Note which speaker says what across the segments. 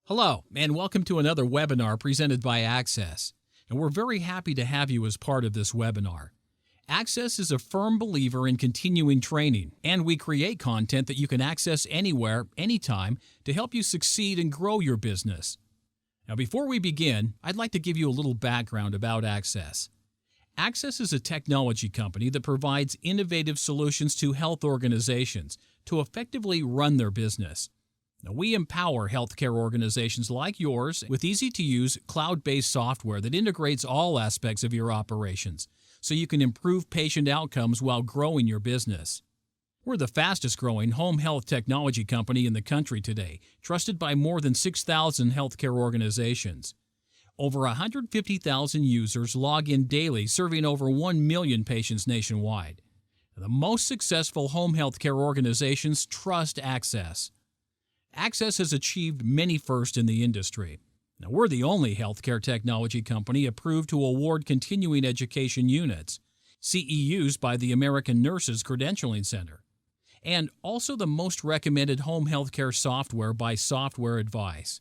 Speaker 1: Hello, and welcome to another webinar presented by Axxess. And we're very happy to have you as part of this webinar. Axxess is a firm believer in continuing training, and we create content that you can access anywhere, anytime, to help you succeed and grow your business. Now, before we begin, I'd like to give you a little background about Axxess. Axxess is a technology company that provides innovative solutions to health organizations to effectively run their business. Now, we empower healthcare organizations like yours with easy-to-use, cloud-based software that integrates all aspects of your operations, so you can improve patient outcomes while growing your business. We're the fastest-growing home health technology company in the country today, trusted by more than 6,000 healthcare organizations. Over 150,000 users log in daily, serving over 1 million patients nationwide. The most successful home healthcare organizations trust Axxess. Axxess has achieved many firsts in the industry. Now, we're the only healthcare technology company approved to award continuing education units, CEUs by the American Nurses Credentialing Center, and also the most recommended home healthcare software by Software Advice.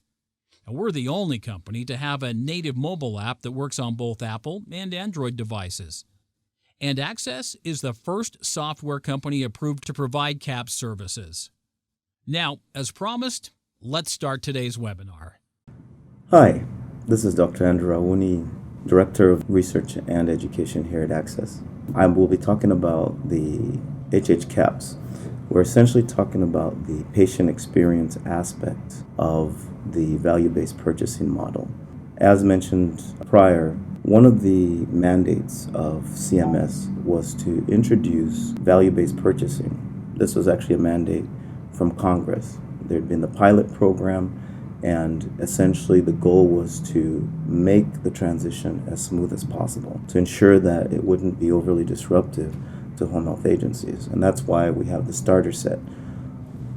Speaker 1: Now, we're the only company to have a native mobile app that works on both Apple and Android devices. And Axxess is the first software company approved to provide CAPS services. Now, as promised, let's start today's webinar.
Speaker 2: Hi, this is Dr. Andrew Awuni, Director of Research and Education here at Axxess. I will be talking about the CAPS. We're essentially talking about the patient experience aspect of the value-based purchasing model. As mentioned prior, one of the mandates of CMS was to introduce value-based purchasing. This was actually a mandate from Congress. There had been the pilot program, and essentially the goal was to make the transition as smooth as possible to ensure that it wouldn't be overly disruptive to home health agencies. And that's why we have the starter set.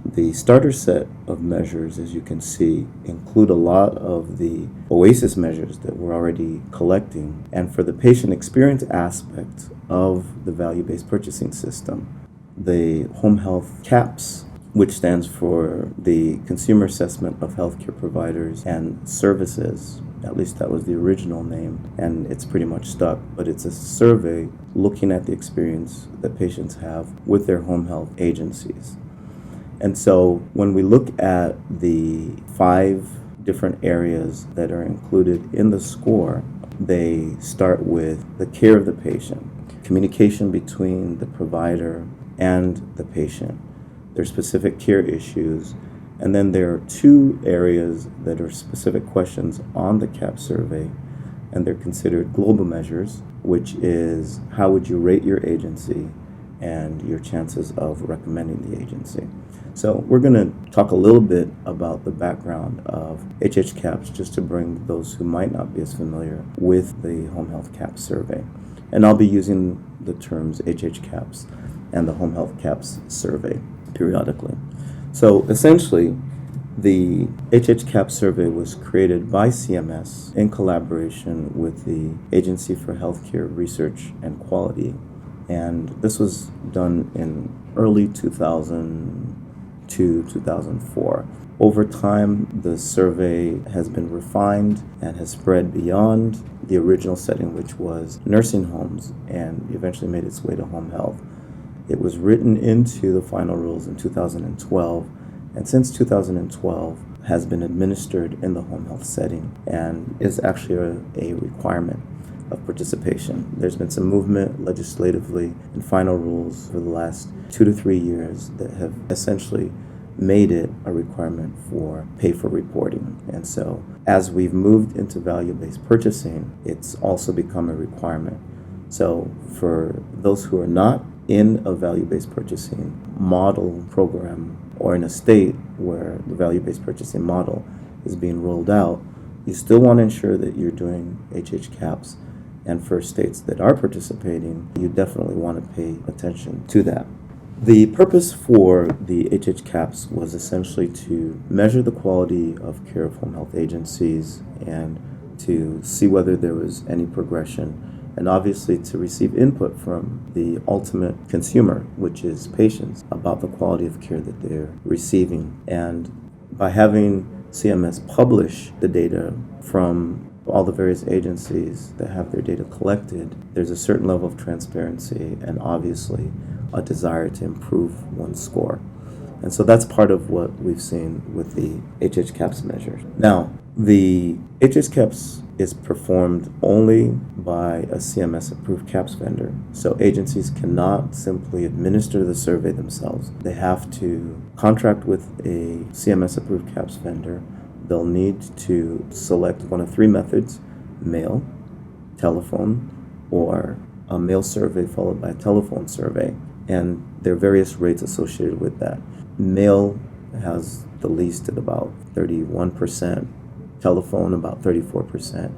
Speaker 2: The starter set of measures, as you can see, include a lot of the OASIS measures that we're already collecting. And for the patient experience aspect of the value-based purchasing system, the home health CAPS, which stands for the Consumer Assessment of Healthcare Providers and Services. At least that was the original name, and it's pretty much stuck. But it's a survey looking at the experience that patients have with their home health agencies. And so when we look at the 5 different areas that are included in the score, they start with the care of the patient, communication between the provider and the patient, their specific care issues, and then there are 2 areas that are specific questions on the CAP survey, and they're considered global measures, which is how would you rate your agency and your chances of recommending the agency. So we're going to talk a little bit about the background of CAPS just to bring those who might not be as familiar with the home health CAPS survey. And I'll be using the terms CAPS and the home health CAPS survey periodically. So essentially, the CAPS survey was created by CMS in collaboration with the Agency for Healthcare Research and Quality. And this was done in early 2002, 2004. Over time, the survey has been refined and has spread beyond the original setting, which was nursing homes, and eventually made its way to home health. It was written into the final rules in 2012, and since 2012 has been administered in the home health setting and is actually a requirement of participation. There's been some movement legislatively in final rules for the last 2 to 3 years that have essentially made it a requirement for pay for reporting. And so as we've moved into value-based purchasing, it's also become a requirement. So for those who are not in a value-based purchasing model program or in a state where the value-based purchasing model is being rolled out, you still want to ensure that you're doing CAPS. And for states that are participating, you definitely want to pay attention to that. The purpose for the CAPS was essentially to measure the quality of care of home health agencies and to see whether there was any progression, and obviously to receive input from the ultimate consumer, which is patients, about the quality of care that they're receiving. And by having CMS publish the data from all the various agencies that have their data collected, there's a certain level of transparency and obviously a desire to improve one's score. And so that's part of what we've seen with the HHCAHPS measure. Now, the HHCAHPS is performed only by a CMS-approved CAHPS vendor. So agencies cannot simply administer the survey themselves. They have to contract with a CMS-approved CAHPS vendor. They'll need to select one of three methods: mail, telephone, or a mail survey followed by a telephone survey. And there are various rates associated with that. Mail has the least at about 31%, telephone about 34%,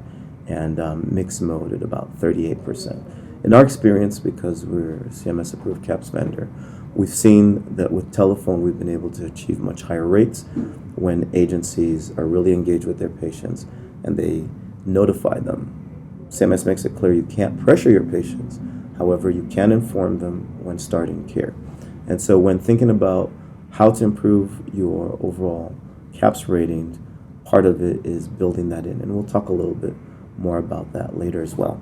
Speaker 2: and mixed mode at about 38%. In our experience, because we're a CMS approved CAHPS vendor, we've seen that with telephone we've been able to achieve much higher rates when agencies are really engaged with their patients and they notify them. CMS makes it clear you can't pressure your patients, however you can inform them when starting care. And so when thinking about how to improve your overall CAHPS rating, part of it is building that in, and we'll talk a little bit more about that later as well.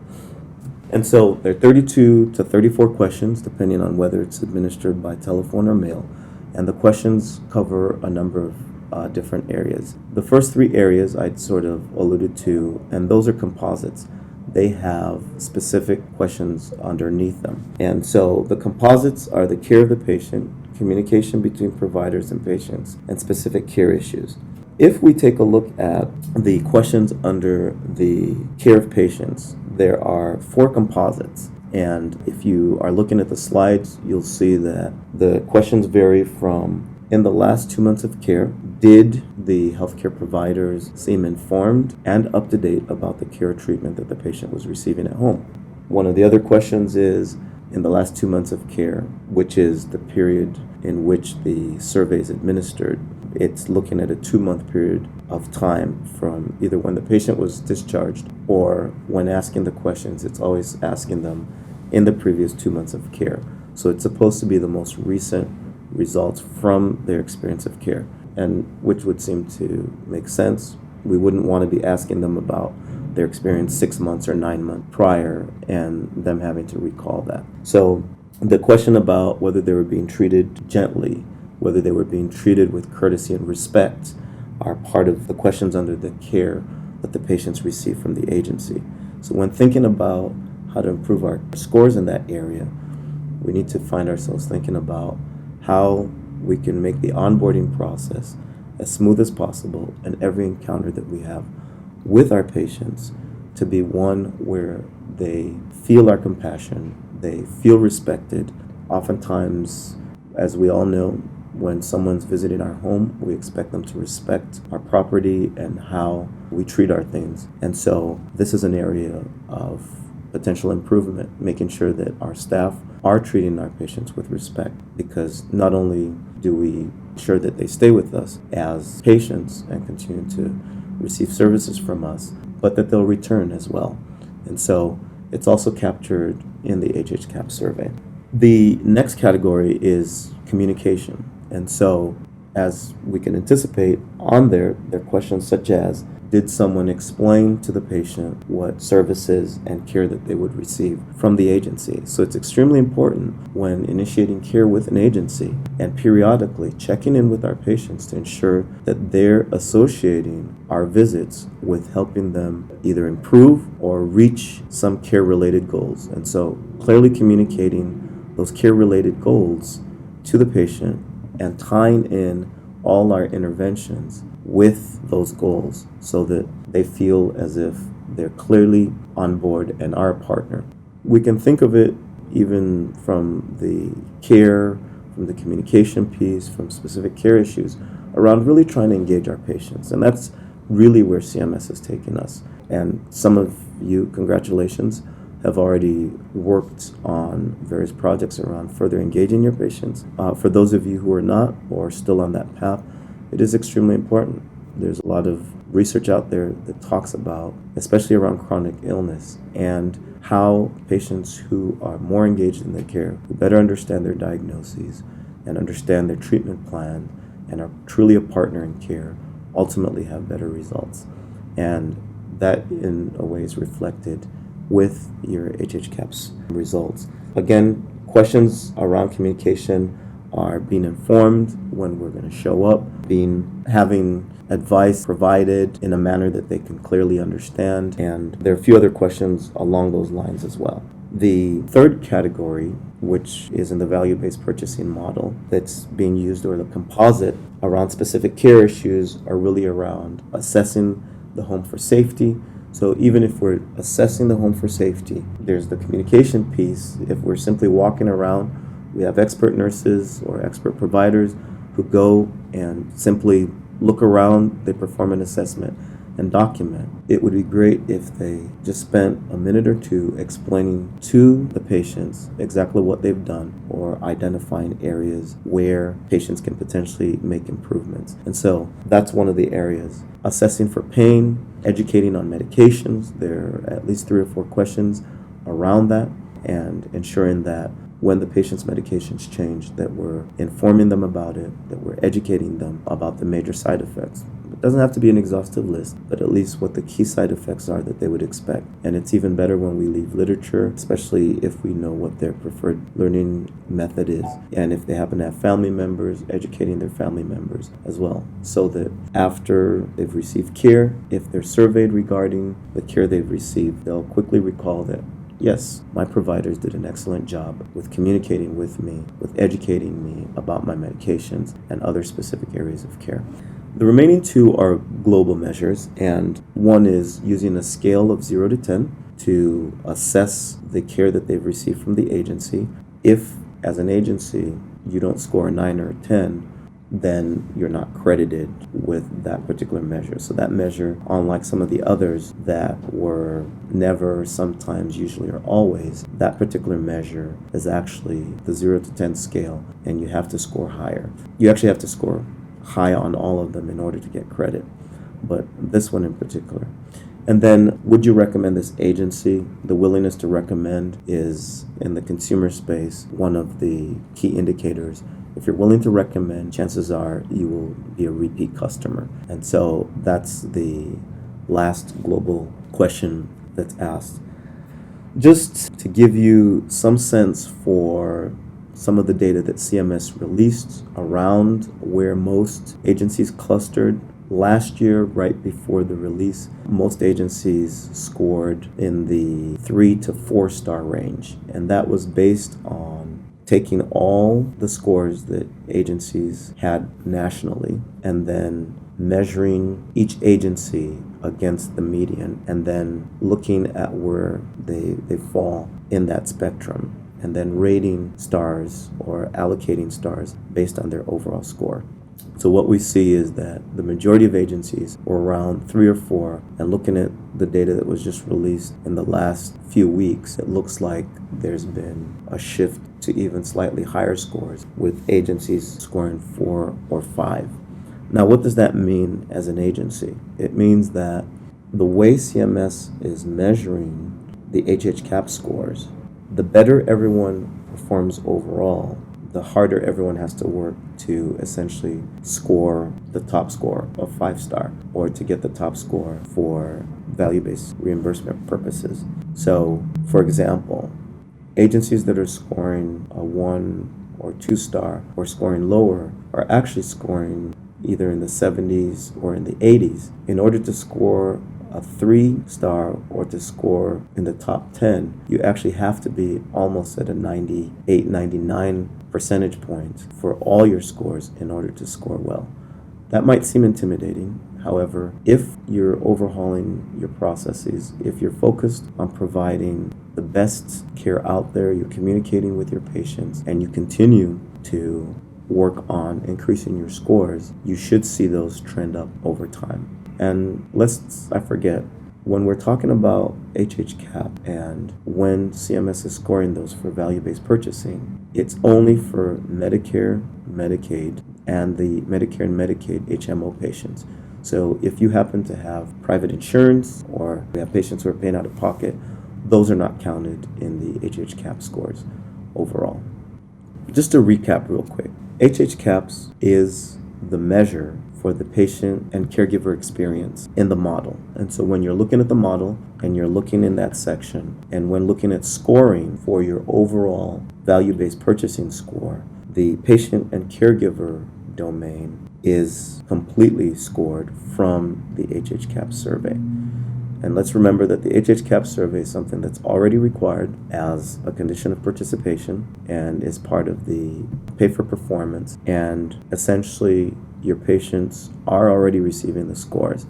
Speaker 2: And so there are 32 to 34 questions, depending on whether it's administered by telephone or mail, and the questions cover a number of different areas. The first three areas I'd sort of alluded to, and those are composites. They have specific questions underneath them. And so the composites are the care of the patient, communication between providers and patients, and specific care issues. If we take a look at the questions under the care of patients, there are four composites. And if you are looking at the slides, you'll see that the questions vary from: in the last 2 months of care, did the healthcare providers seem informed and up to date about the care or treatment that the patient was receiving at home? One of the other questions is: in the last 2 months of care, which is the period in which the survey is administered. It's looking at a 2-month period of time from either when the patient was discharged or when asking the questions. It's always asking them in the previous 2 months of care. So it's supposed to be the most recent results from their experience of care, and which would seem to make sense. We wouldn't want to be asking them about their experience 6 months or 9 months prior and them having to recall that. So the question about whether they were being treated gently, whether they were being treated with courtesy and respect, are part of the questions under the care that the patients receive from the agency. So when thinking about how to improve our scores in that area, we need to find ourselves thinking about how we can make the onboarding process as smooth as possible and every encounter that we have with our patients to be one where they feel our compassion, they feel respected. Oftentimes, as we all know, when someone's visiting our home, we expect them to respect our property and how we treat our things. And so this is an area of potential improvement, making sure that our staff are treating our patients with respect, because not only do we ensure that they stay with us as patients and continue to receive services from us, but that they'll return as well. And so it's also captured in the HHCAHPS survey. The next category is communication. And so, as we can anticipate, on there are questions such as: did someone explain to the patient what services and care that they would receive from the agency? So it's extremely important when initiating care with an agency and periodically checking in with our patients to ensure that they're associating our visits with helping them either improve or reach some care-related goals. And so clearly communicating those care-related goals to the patient and tying in all our interventions with those goals so that they feel as if they're clearly on board and are a partner. We can think of it even from the care, from the communication piece, from specific care issues, around really trying to engage our patients. And that's really where CMS has taken us. And some of you, congratulations, have already worked on various projects around further engaging your patients. For those of you who are not or still on that path, it is extremely important. There's a lot of research out there that talks about, especially around chronic illness, and how patients who are more engaged in their care, who better understand their diagnoses and understand their treatment plan and are truly a partner in care, ultimately have better results. And that in a way is reflected with your HHCAHPS results. Again, questions around communication are being informed when we're going to show up, having advice provided in a manner that they can clearly understand, and there are a few other questions along those lines as well. The third category, which is in the value-based purchasing model that's being used, or the composite around specific care issues, are really around assessing the home for safety. So even if we're assessing the home for safety, there's the communication piece. If we're simply walking around, we have expert nurses or expert providers who go and simply look around, they perform an assessment and document. It would be great if they just spent a minute or two explaining to the patients exactly what they've done, or identifying areas where patients can potentially make improvements. And so that's one of the areas. Assessing for pain, educating on medications. There are at least 3 or 4 questions around that, and ensuring that when the patient's medications change, that we're informing them about it, that we're educating them about the major side effects. It doesn't have to be an exhaustive list, but at least what the key side effects are that they would expect. And it's even better when we leave literature, especially if we know what their preferred learning method is. And if they happen to have family members, educating their family members as well, so that after they've received care, if they're surveyed regarding the care they've received, they'll quickly recall that, yes, my providers did an excellent job with communicating with me, with educating me about my medications and other specific areas of care. The remaining 2 are global measures, and one is using a scale of 0 to 10 to assess the care that they've received from the agency. If, as an agency, you don't score a 9 or a 10, then you're not credited with that particular measure. So that measure, unlike some of the others that were never, sometimes, usually, or always, that particular measure is actually the 0 to 10 scale, and you have to score higher. You actually have to score high on all of them in order to get credit, but this one in particular. And then, would you recommend this agency? The willingness to recommend is, in the consumer space, one of the key indicators. If you're willing to recommend, chances are you will be a repeat customer. And so that's the last global question that's asked. Just to give you some sense for some of the data that CMS released around where most agencies clustered. Last year, right before the release, most agencies scored in the 3 to 4 star range, and that was based on taking all the scores that agencies had nationally and then measuring each agency against the median, and then looking at where they fall in that spectrum, and then rating stars or allocating stars based on their overall score. So what we see is that the majority of agencies were around 3 or 4, and looking at the data that was just released in the last few weeks, it looks like there's been a shift to even slightly higher scores, with agencies scoring 4 or 5. Now, what does that mean as an agency? It means that the way CMS is measuring the HHCAHPS scores, the better everyone performs overall, the harder everyone has to work to essentially score the top score of 5 star, or to get the top score for value-based reimbursement purposes. So, for example, agencies that are scoring a 1 or 2 star or scoring lower are actually scoring either in the 70s or in the 80s. In order to score a 3 star or to score in the top 10, you actually have to be almost at a 98, 99 percentage points for all your scores in order to score well. That might seem intimidating. However, if you're overhauling your processes, if you're focused on providing the best care out there, you're communicating with your patients, and you continue to work on increasing your scores, you should see those trend up over time. And when we're talking about HHCAHP and when CMS is scoring those for value-based purchasing, it's only for Medicare, Medicaid, and the Medicare and Medicaid HMO patients. So if you happen to have private insurance, or we have patients who are paying out of pocket, those are not counted in the HHCAHP scores overall. Just to recap real quick, HHCAHPS is the measure for the patient and caregiver experience in the model. And so when you're looking at the model and you're looking in that section, and when looking at scoring for your overall value-based purchasing score, the patient and caregiver domain is completely scored from the HHCAP survey. And let's remember that the HHCAP survey is something that's already required as a condition of participation and is part of the pay for performance. And essentially, your patients are already receiving the scores.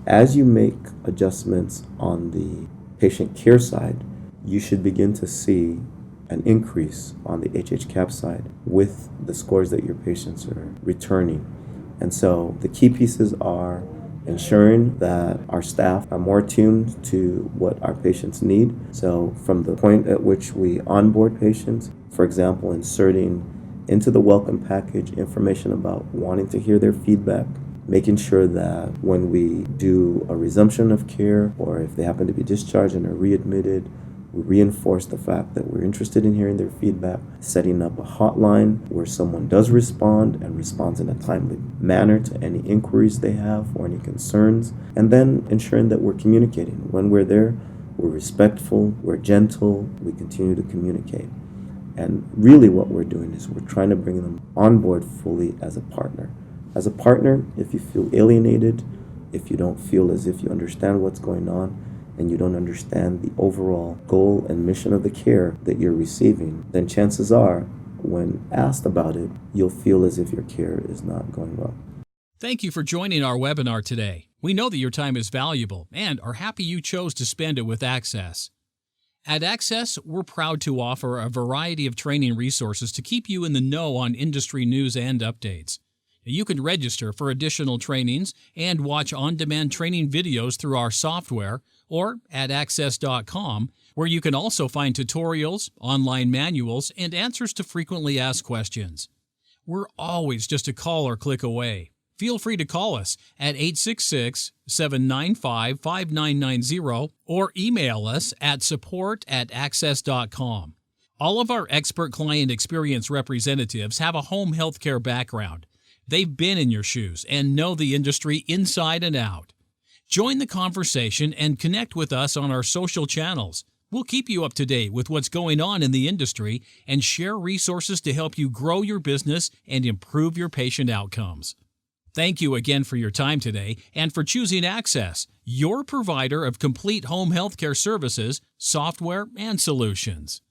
Speaker 2: As you make adjustments on the patient care side, you should begin to see an increase on the HHCAP side with the scores that your patients are returning. And so the key pieces are ensuring that our staff are more attuned to what our patients need. So from the point at which we onboard patients, for example, inserting into the welcome package information about wanting to hear their feedback, making sure that when we do a resumption of care or if they happen to be discharged and are readmitted, we reinforce the fact that we're interested in hearing their feedback, setting up a hotline where someone does respond and responds in a timely manner to any inquiries they have or any concerns, and then ensuring that we're communicating. When we're there, we're respectful, we're gentle, we continue to communicate. And really what we're doing is we're trying to bring them on board fully as a partner. As a partner, if you feel alienated, if you don't feel as if you understand what's going on, and you don't understand the overall goal and mission of the care that you're receiving, then chances are, when asked about it, you'll feel as if your care is not going well.
Speaker 1: Thank you for joining our webinar today. We know that your time is valuable and are happy you chose to spend it with Axxess. At Axxess, we're proud to offer a variety of training resources to keep you in the know on industry news and updates. You can register for additional trainings and watch on-demand training videos through our software or at Axxess.com, where you can also find tutorials, online manuals, and answers to frequently asked questions. We're always just a call or click away. Feel free to call us at 866-795-5990 or email us at support@Axxess.com. All of our expert client experience representatives have a home healthcare background. They've been in your shoes and know the industry inside and out. Join the conversation and connect with us on our social channels. We'll keep you up to date with what's going on in the industry and share resources to help you grow your business and improve your patient outcomes. Thank you again for your time today and for choosing Axxess, your provider of complete home healthcare services, software, and solutions.